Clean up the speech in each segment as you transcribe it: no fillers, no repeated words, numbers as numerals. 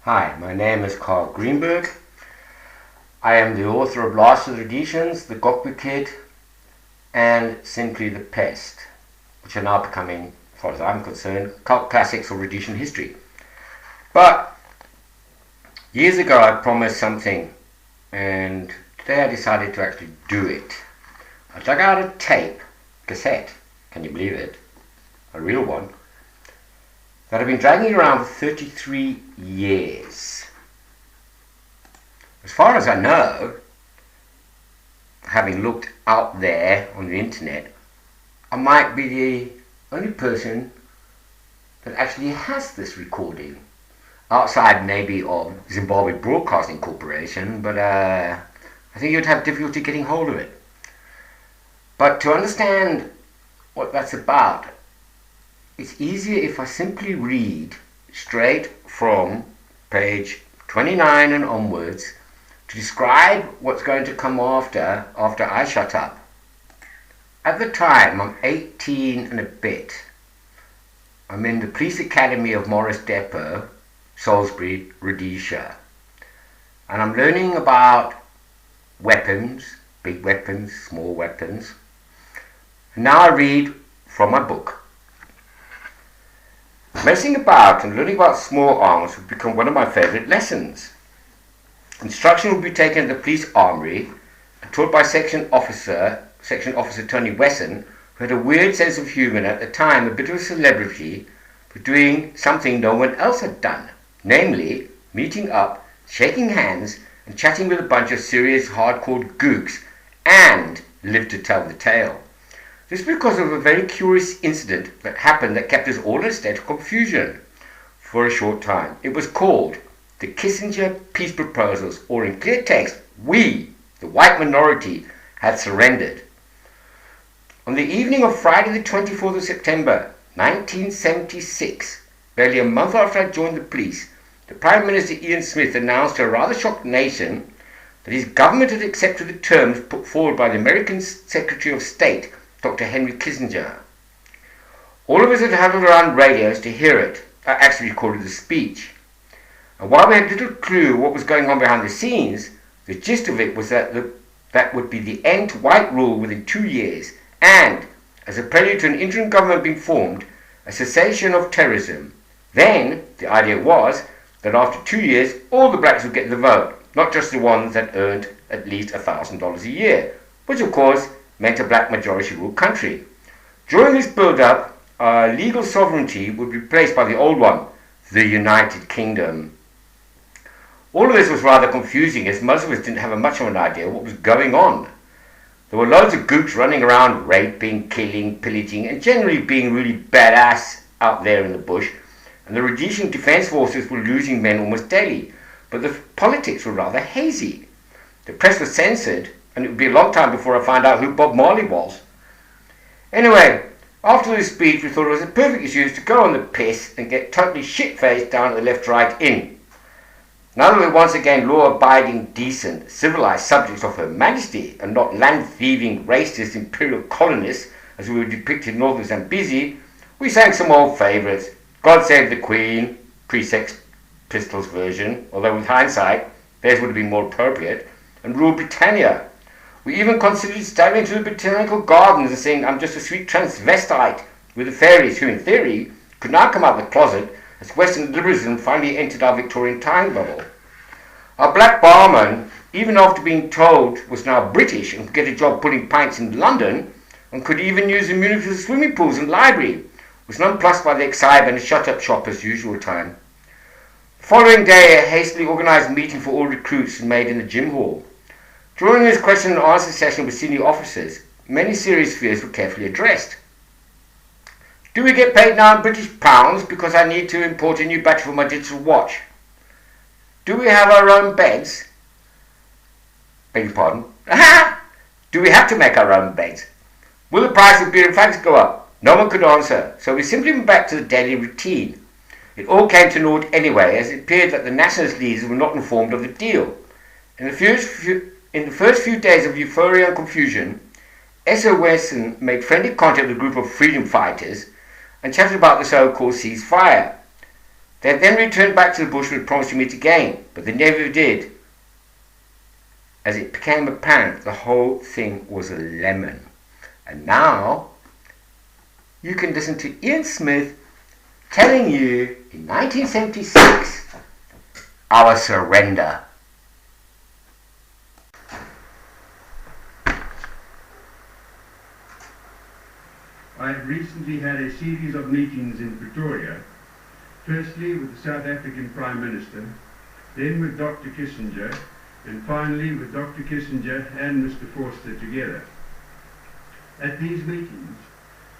Hi, my name is Carl Greenberg. I am the author of Last of the Editions, The Gokwe Kid, and Simply the Pest, which are now becoming, as far as I'm concerned, cult classics of Rhodesian history. But years ago I promised something, and today I decided to actually do it. I dug out a cassette, can you believe it? A real one, that I've been dragging around for 33 years. As far as I know, having looked out there on the internet, I might be the only person that actually has this recording, outside maybe of Zimbabwe Broadcasting Corporation, but I think you'd have difficulty getting hold of it. But to understand what that's about, it's easier if I simply read straight from page 29 and onwards to describe what's going to come after I shut up. At the time, I'm 18 and a bit. I'm in the Police Academy of Morris Depot, Salisbury, Rhodesia. And I'm learning about weapons, big weapons, small weapons. And now I read from my book. Messing about and learning about small arms would become one of my favourite lessons. Instruction would be taken at the police armoury and taught by Section Officer Tony Wesson, who had a weird sense of humour and at the time a bit of a celebrity for doing something no one else had done, namely meeting up, shaking hands and chatting with a bunch of serious hardcore gooks and lived to tell the tale. This because of a very curious incident that happened that kept us all in a state of confusion for a short time. It was called the Kissenger Peace Proposals, or in clear text, we, the white minority, had surrendered. On the evening of Friday the 24th of September 1976, barely a month after I joined the police, the Prime Minister Ian Smith announced to a rather shocked nation that his government had accepted the terms put forward by the American Secretary of State, Dr. Henry Kissenger. All of us had huddled around radios to hear it. I actually recorded the speech. And while we had little clue what was going on behind the scenes, the gist of it was that that would be the end to white rule within 2 years, and, as a prelude to an interim government being formed, a cessation of terrorism. Then, the idea was that after 2 years, all the blacks would get the vote, not just the ones that earned at least $1,000 a year, which of course meant a black majority ruled country. During this build-up, our legal sovereignty would be replaced by the old one, the United Kingdom. All of this was rather confusing, as most of us didn't have much of an idea what was going on. There were loads of gooks running around raping, killing, pillaging, and generally being really badass out there in the bush, and the Rhodesian Defence Forces were losing men almost daily, but the politics were rather hazy. The press was censored, and it would be a long time before I found out who Bob Marley was. Anyway, after this speech, we thought it was a perfect excuse to go on the piss and get totally shit-faced down at the Left-Right Inn. Now that we're once again law-abiding, decent, civilised subjects of Her Majesty and not land-thieving, racist, imperial colonists as we were depicted in Northern Zambezi, we sang some old favourites. God Save the Queen, pre-Sex Pistols version, although with hindsight, theirs would have been more appropriate, and Rule Britannia. We even considered stabbing into the botanical gardens and saying, I'm just a sweet transvestite with the fairies who, in theory, could now come out of the closet as Western liberalism finally entered our Victorian time bubble. Our black barman, even after being told was now British and could get a job pulling pints in London and could even use the municipal swimming pools and library, was nonplussed by the excitement and shut-up shop as usual time. The following day, a hastily organised meeting for all recruits was made in the gym hall. During this question and answer session with senior officers, many serious fears were carefully addressed. Do we get paid now in British pounds because I need to import a new battery for my digital watch? Do we have our own beds? Beg your pardon? Do we have to make our own beds? Will the price of beer and fags go up? No one could answer, so we simply went back to the daily routine. It all came to naught anyway, as it appeared that the nationalist leaders were not informed of the deal. In the first few days of euphoria and confusion, S.O. Wesson made friendly contact with a group of freedom fighters and chatted about the so-called ceasefire. They then returned back to the Bushmen promising to meet again, but they never did, as it became apparent the whole thing was a lemon. And now you can listen to Ian Smith telling you in 1976 our surrender. I have recently had a series of meetings in Pretoria, firstly with the South African Prime Minister, then with Dr. Kissenger, and finally with Dr. Kissenger and Mr. Forster together. At these meetings,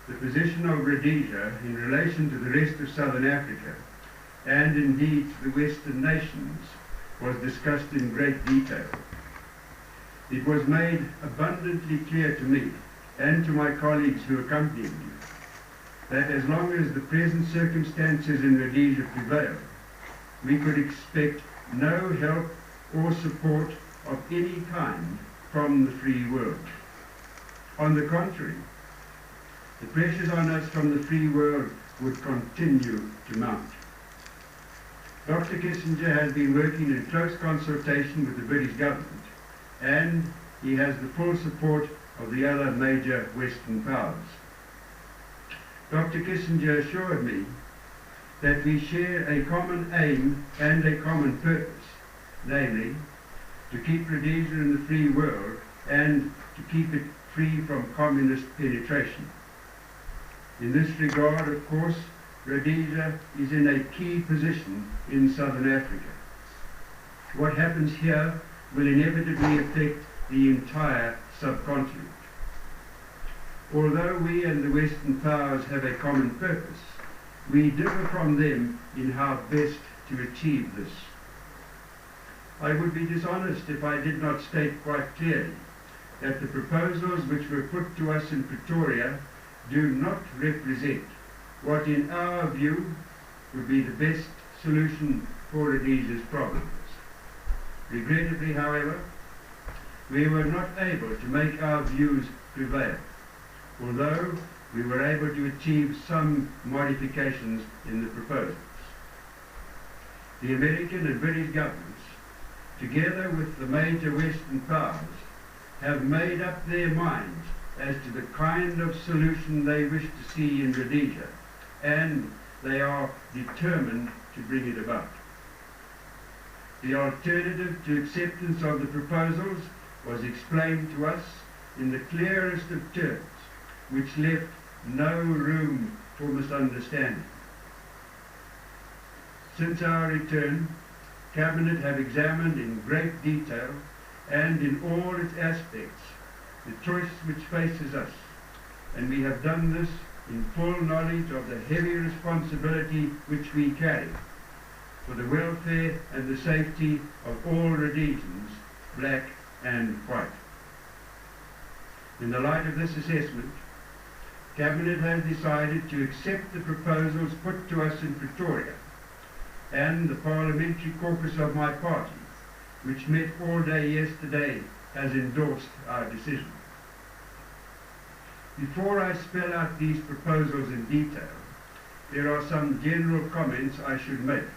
the position of Rhodesia in relation to the rest of Southern Africa, and indeed to the Western nations, was discussed in great detail. It was made abundantly clear to me and to my colleagues who accompanied me that as long as the present circumstances in Rhodesia prevailed, we could expect no help or support of any kind from the free world. On the contrary, the pressures on us from the free world would continue to mount. Dr. Kissenger has been working in close consultation with the British government, and he has the full support of the other major Western powers. Dr. Kissenger assured me that we share a common aim and a common purpose, namely, to keep Rhodesia in the free world and to keep it free from communist penetration. In this regard, of course, Rhodesia is in a key position in Southern Africa. What happens here will inevitably affect the entire subcontinent. Although we and the Western powers have a common purpose, we differ from them in how best to achieve this. I would be dishonest if I did not state quite clearly that the proposals which were put to us in Pretoria do not represent what in our view would be the best solution for Rhodesia's problems. Regrettably, however, we were not able to make our views prevail, although we were able to achieve some modifications in the proposals. The American and British governments, together with the major Western powers, have made up their minds as to the kind of solution they wish to see in Rhodesia, and they are determined to bring it about. The alternative to acceptance of the proposals was explained to us in the clearest of terms, which left no room for misunderstanding. Since our return, Cabinet have examined in great detail and in all its aspects the choice which faces us, and we have done this in full knowledge of the heavy responsibility which we carry for the welfare and the safety of all Rhodesians, black and white. In the light of this assessment, Cabinet has decided to accept the proposals put to us in Pretoria, and the parliamentary caucus of my party, which met all day yesterday, has endorsed our decision. Before I spell out these proposals in detail, there are some general comments I should make.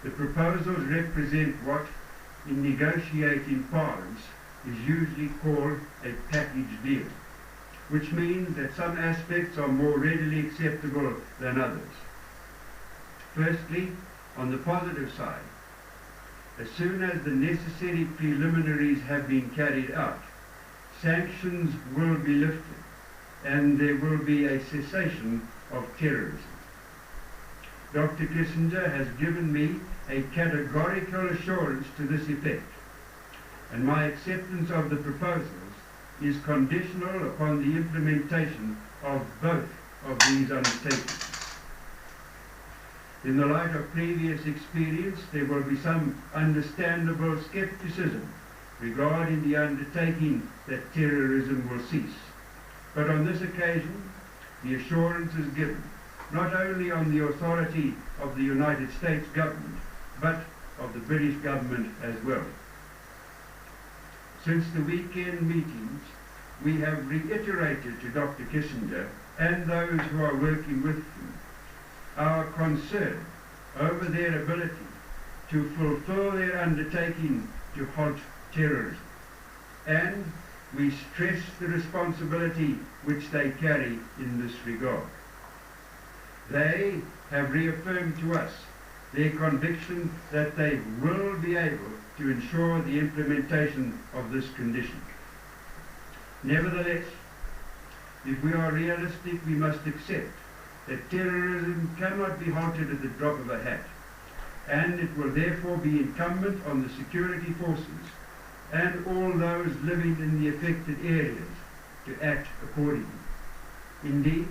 The proposals represent what, in negotiating parlance, is usually called a package deal, which means that some aspects are more readily acceptable than others. Firstly, on the positive side, as soon as the necessary preliminaries have been carried out, sanctions will be lifted and there will be a cessation of terrorism. Dr. Kissenger has given me a categorical assurance to this effect, and my acceptance of the proposals is conditional upon the implementation of both of these undertakings. In the light of previous experience, there will be some understandable skepticism regarding the undertaking that terrorism will cease. But on this occasion, the assurance is given not only on the authority of the United States government, but of the British government as well. Since the weekend meetings, we have reiterated to Dr. Kissenger and those who are working with him our concern over their ability to fulfill their undertaking to halt terrorism, and we stress the responsibility which they carry in this regard. They have reaffirmed to us their conviction that they will be able to ensure the implementation of this condition. Nevertheless, if we are realistic, we must accept that terrorism cannot be halted at the drop of a hat, and it will therefore be incumbent on the security forces and all those living in the affected areas to act accordingly. Indeed,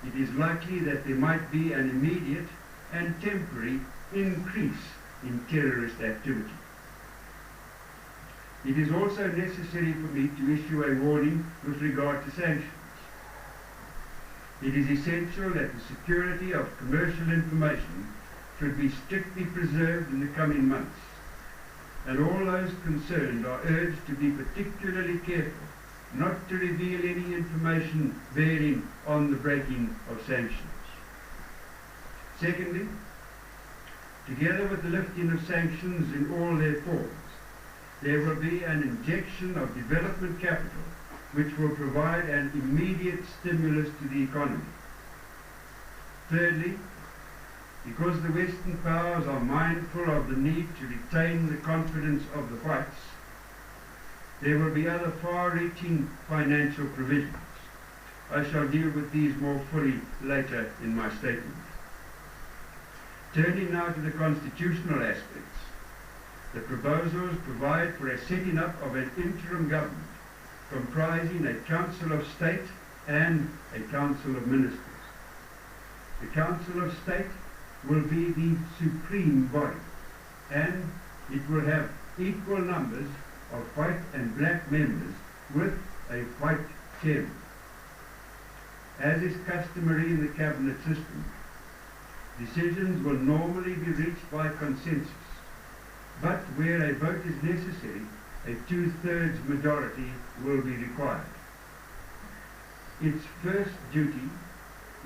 it is likely that there might be an immediate and temporary increase in terrorist activity. It is also necessary for me to issue a warning with regard to sanctions. It is essential that the security of commercial information should be strictly preserved in the coming months, and all those concerned are urged to be particularly careful not to reveal any information bearing on the breaking of sanctions. Secondly, together with the lifting of sanctions in all their forms, there will be an injection of development capital which will provide an immediate stimulus to the economy. Thirdly, because the Western powers are mindful of the need to retain the confidence of the whites, there will be other far-reaching financial provisions. I shall deal with these more fully later in my statement. Turning now to the constitutional aspects, the proposals provide for a setting up of an interim government comprising a Council of State and a Council of Ministers. The Council of State will be the supreme body, and it will have equal numbers of white and black members with a white chairman. As is customary in the cabinet system, decisions will normally be reached by consensus, but where a vote is necessary, a two-thirds majority will be required. Its first duty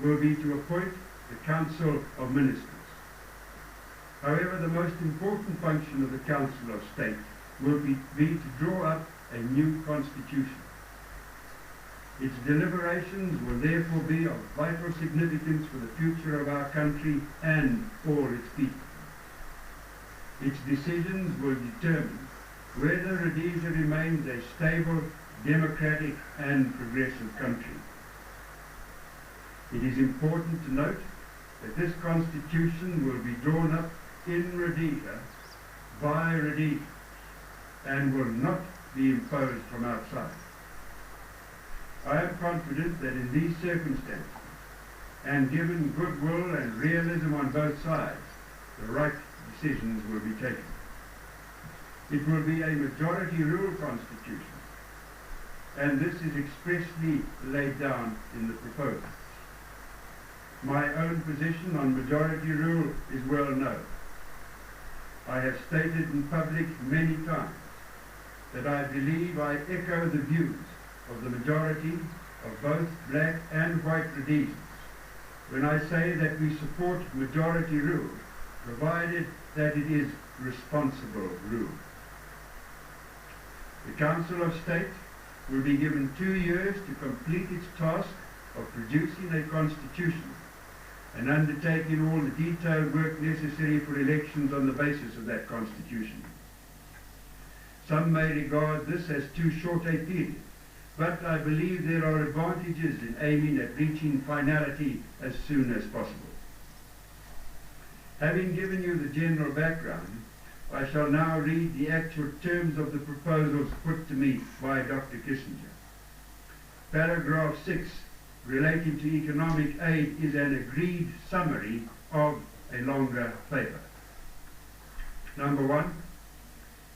will be to appoint the Council of Ministers. However, the most important function of the Council of State will be to draw up a new constitution. Its deliberations will therefore be of vital significance for the future of our country and all its people. Its decisions will determine whether Rhodesia remains a stable, democratic and progressive country. It is important to note that this constitution will be drawn up in Rhodesia by Rhodesia and will not be imposed from outside. I am confident that in these circumstances, and given goodwill and realism on both sides, the right decisions will be taken. It will be a majority rule constitution, and this is expressly laid down in the proposal. My own position on majority rule is well known. I have stated in public many times that I believe I echo the views of the majority of both black and white Rhodesians when I say that we support majority rule, provided that it is responsible rule. The Council of State will be given 2 years to complete its task of producing a constitution and undertaking all the detailed work necessary for elections on the basis of that constitution. Some may regard this as too short a period, but I believe there are advantages in aiming at reaching finality as soon as possible. Having given you the general background, I shall now read the actual terms of the proposals put to me by Dr. Kissenger. Paragraph 6, relating to economic aid, is an agreed summary of a longer paper. Number 1,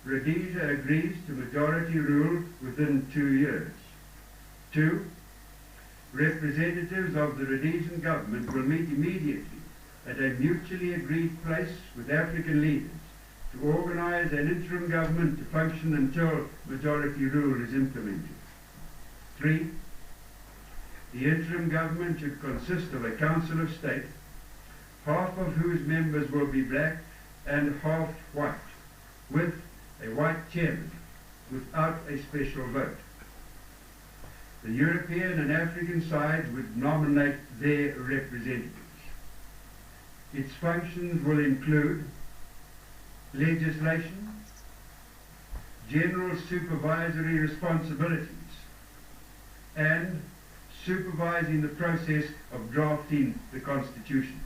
Rhodesia agrees to majority rule within 2 years. 2, representatives of the Rhodesian government will meet immediately at a mutually agreed place with African leaders to organize an interim government to function until majority rule is implemented. 3, the interim government should consist of a Council of State, half of whose members will be black and half white, with a white chairman, without a special vote. The European and African sides would nominate their representatives. Its functions will include legislation, general supervisory responsibilities, and supervising the process of drafting the Constitution.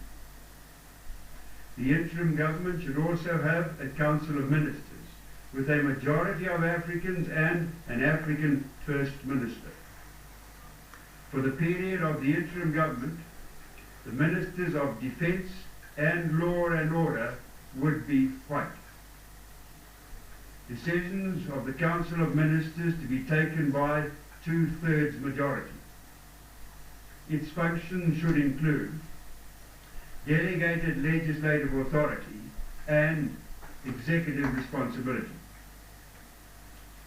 The interim government should also have a Council of Ministers, with a majority of Africans and an African First Minister. For the period of the interim government, the Ministers of Defence and Law and Order would be white. Decisions of the Council of Ministers to be taken by 2/3 majority. Its functions should include delegated legislative authority and executive responsibility.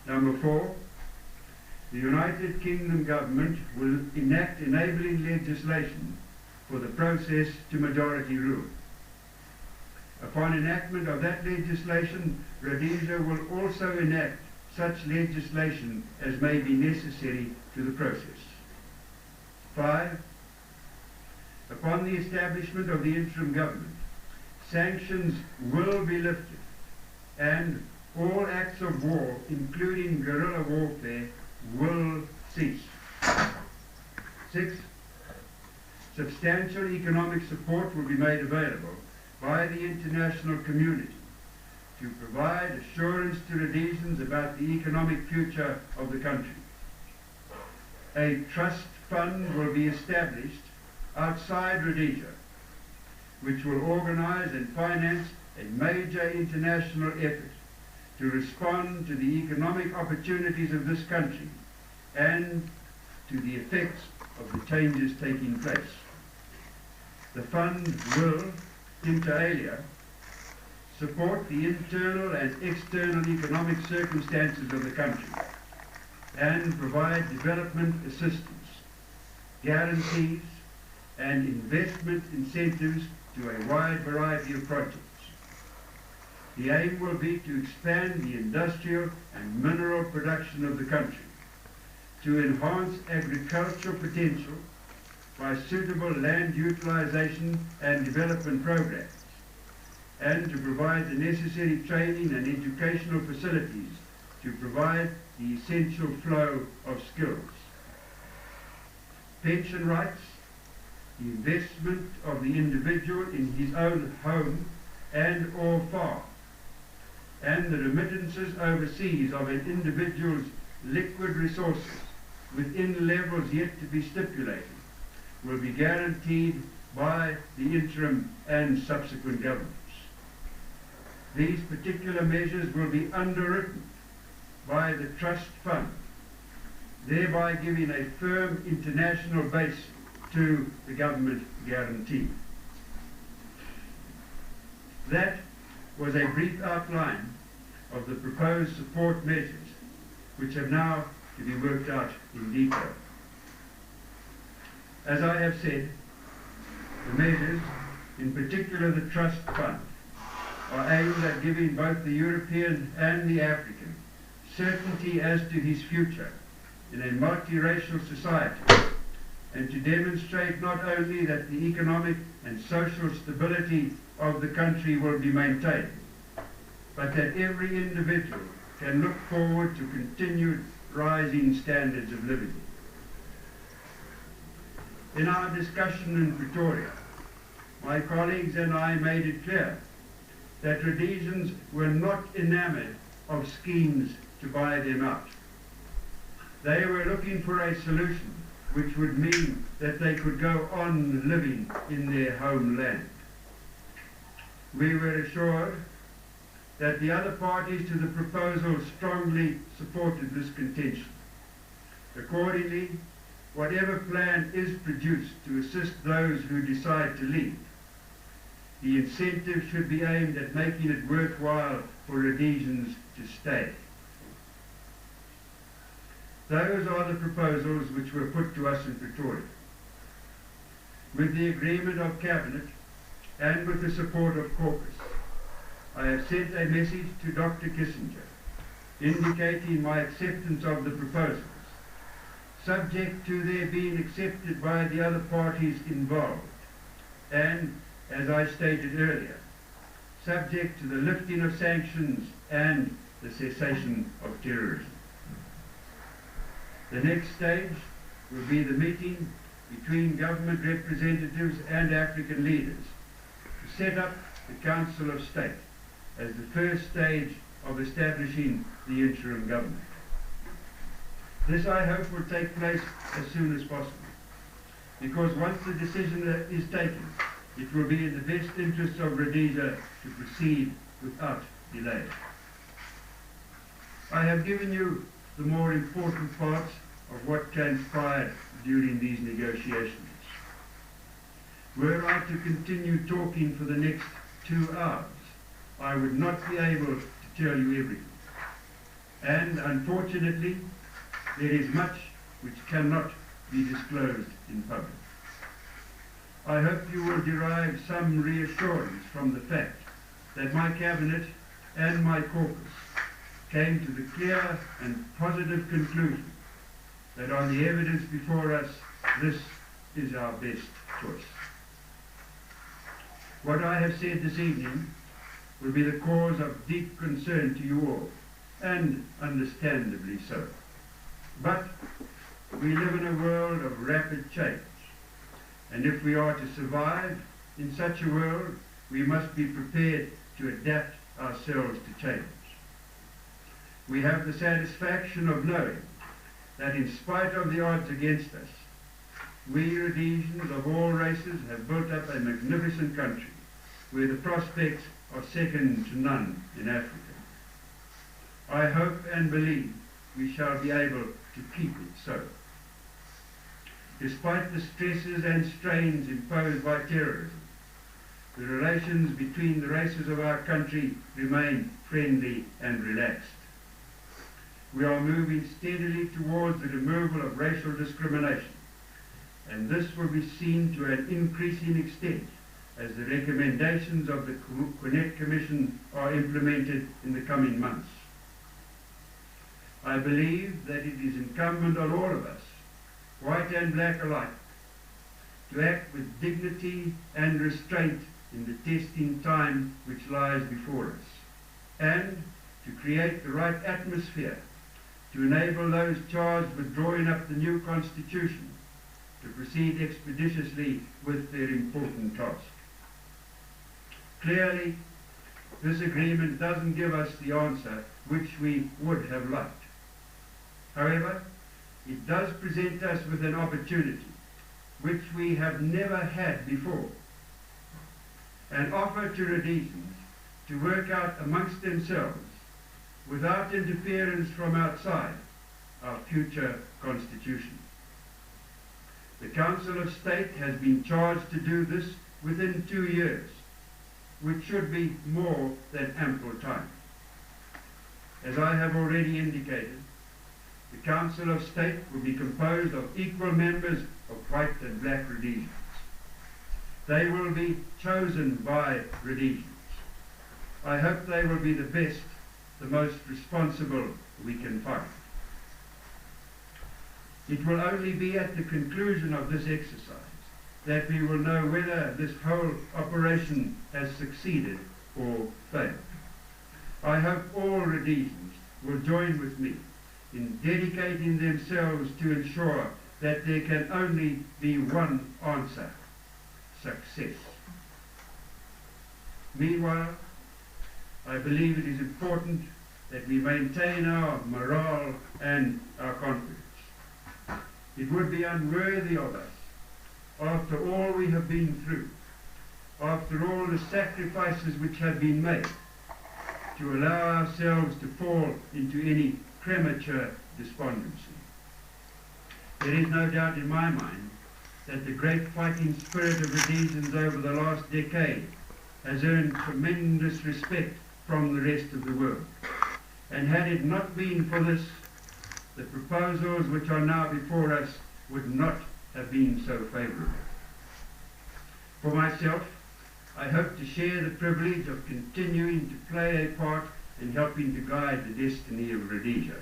Number 4, the United Kingdom government will enact enabling legislation for the process to majority rule. Upon enactment of that legislation, Rhodesia will also enact such legislation as may be necessary to the process. 5, upon the establishment of the interim government, sanctions will be lifted and all acts of war, including guerrilla warfare, will cease. 6, substantial economic support will be made available by the international community to provide assurance to Rhodesians about the economic future of the country. A trust fund will be established outside Rhodesia, which will organize and finance a major international effort to respond to the economic opportunities of this country and to the effects of the changes taking place. The fund will, inter alia, support the internal and external economic circumstances of the country and provide development assistance, guarantees, and investment incentives to a wide variety of projects. The aim will be to expand the industrial and mineral production of the country, to enhance agricultural potential by suitable land utilization and development programs, and to provide the necessary training and educational facilities to provide the essential flow of skills. Pension rights, the investment of the individual in his own home and or farm, and the remittances overseas of an individual's liquid resources within levels yet to be stipulated will be guaranteed by the interim and subsequent governments. These particular measures will be underwritten by the trust fund, thereby giving a firm international base to the government guarantee. That was a brief outline of the proposed support measures, which have now to be worked out in detail. As I have said, the measures, in particular the trust fund, are aimed at giving both the European and the African certainty as to his future in a multiracial society, and to demonstrate not only that the economic and social stability of the country will be maintained, but that every individual can look forward to continued rising standards of living. In our discussion in Pretoria, my colleagues and I made it clear that Rhodesians were not enamored of schemes to buy them out. They were looking for a solution which would mean that they could go on living in their homeland. We were assured that the other parties to the proposal strongly supported this contention. Accordingly, whatever plan is produced to assist those who decide to leave, the incentive should be aimed at making it worthwhile for Rhodesians to stay. Those are the proposals which were put to us in Pretoria. With the agreement of Cabinet, and with the support of caucus, I have sent a message to Dr. Kissenger indicating my acceptance of the proposals, subject to their being accepted by the other parties involved, and, as I stated earlier, subject to the lifting of sanctions and the cessation of terrorism. The next stage will be the meeting between government representatives and African leaders to set up the Council of State as the first stage of establishing the interim government. This, I hope, will take place as soon as possible, because once the decision is taken, it will be in the best interests of Rhodesia to proceed without delay. I have given you the more important parts of what transpired during these negotiations. Were I to continue talking for the next 2 hours, I would not be able to tell you everything. And unfortunately, there is much which cannot be disclosed in public. I hope you will derive some reassurance from the fact that my cabinet and my caucus came to the clear and positive conclusion that on the evidence before us, this is our best choice. What I have said this evening will be the cause of deep concern to you all, and understandably so. But we live in a world of rapid change, and if we are to survive in such a world, we must be prepared to adapt ourselves to change. We have the satisfaction of knowing that in spite of the odds against us, we Rhodesians of all races have built up a magnificent country where the prospects are second to none in Africa. I hope and believe we shall be able to keep it so. Despite the stresses and strains imposed by terrorism, the relations between the races of our country remain friendly and relaxed. We are moving steadily towards the removal of racial discrimination, and this will be seen to an increasing extent as the recommendations of the Quinette Commission are implemented in the coming months. I believe that it is incumbent on all of us, white and black alike, to act with dignity and restraint in the testing time which lies before us, and to create the right atmosphere to enable those charged with drawing up the new constitution to proceed expeditiously with their important task. Clearly, this agreement doesn't give us the answer which we would have liked. However, it does present us with an opportunity which we have never had before, an offer to Rhodesians to work out amongst themselves, without interference from outside, our future constitution. The Council of State has been charged to do this within 2 years, which should be more than ample time. As I have already indicated, the Council of State will be composed of equal members of white and black Rhodesians. They will be chosen by Rhodesians. I hope they will be the best, the most responsible we can find. It will only be at the conclusion of this exercise that we will know whether this whole operation has succeeded or failed. I hope all Rhodesians will join with me in dedicating themselves to ensure that there can only be one answer: success. Meanwhile, I believe it is important that we maintain our morale and our confidence. It would be unworthy of us, after all we have been through, after all the sacrifices which have been made, to allow ourselves to fall into any premature despondency. There is no doubt in my mind that the great fighting spirit of Rhodesians over the last decade has earned tremendous respect from the rest of the world. And had it not been for this, the proposals which are now before us would not have been so favourable. For myself, I hope to share the privilege of continuing to play a part in helping to guide the destiny of Rhodesia.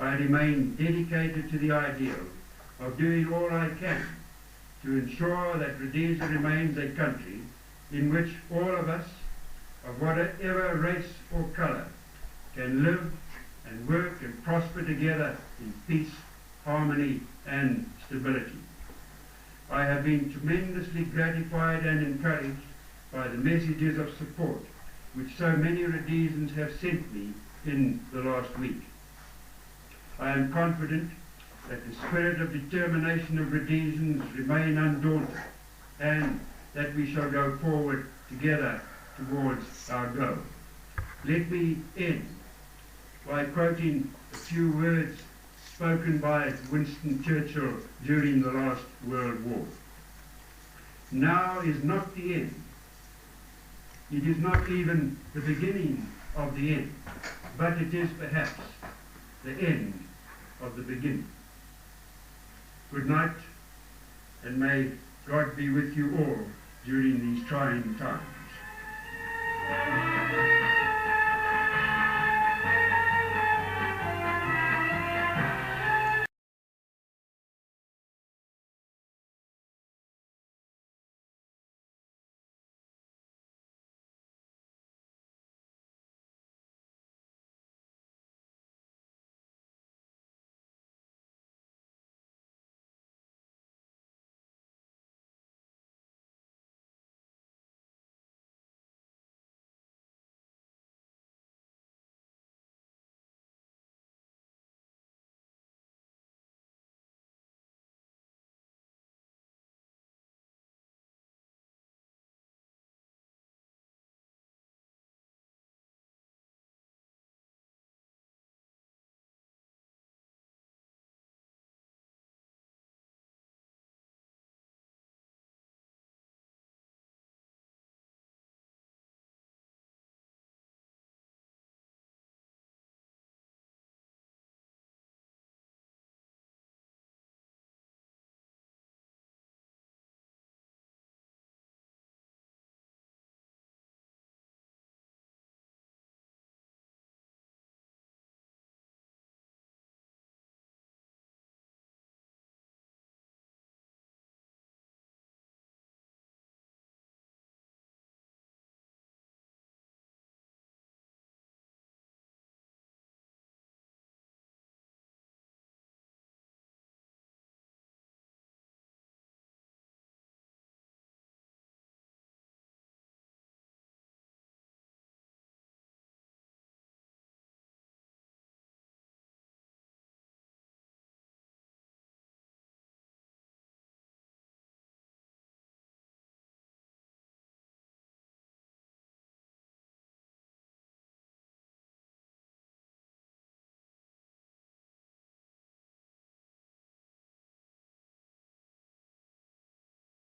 I remain dedicated to the ideal of doing all I can to ensure that Rhodesia remains a country in which all of us, of whatever race or colour, can live and work and prosper together in peace, harmony and stability. I have been tremendously gratified and encouraged by the messages of support which so many Rhodesians have sent me in the last week. I am confident that the spirit of determination of Rhodesians remain undaunted and that we shall go forward together towards our goal. Let me end by quoting a few words spoken by Winston Churchill during the last World War. Now is not the end. It is not even the beginning of the end, but it is perhaps the end of the beginning. Good night, and may God be with you all during these trying times.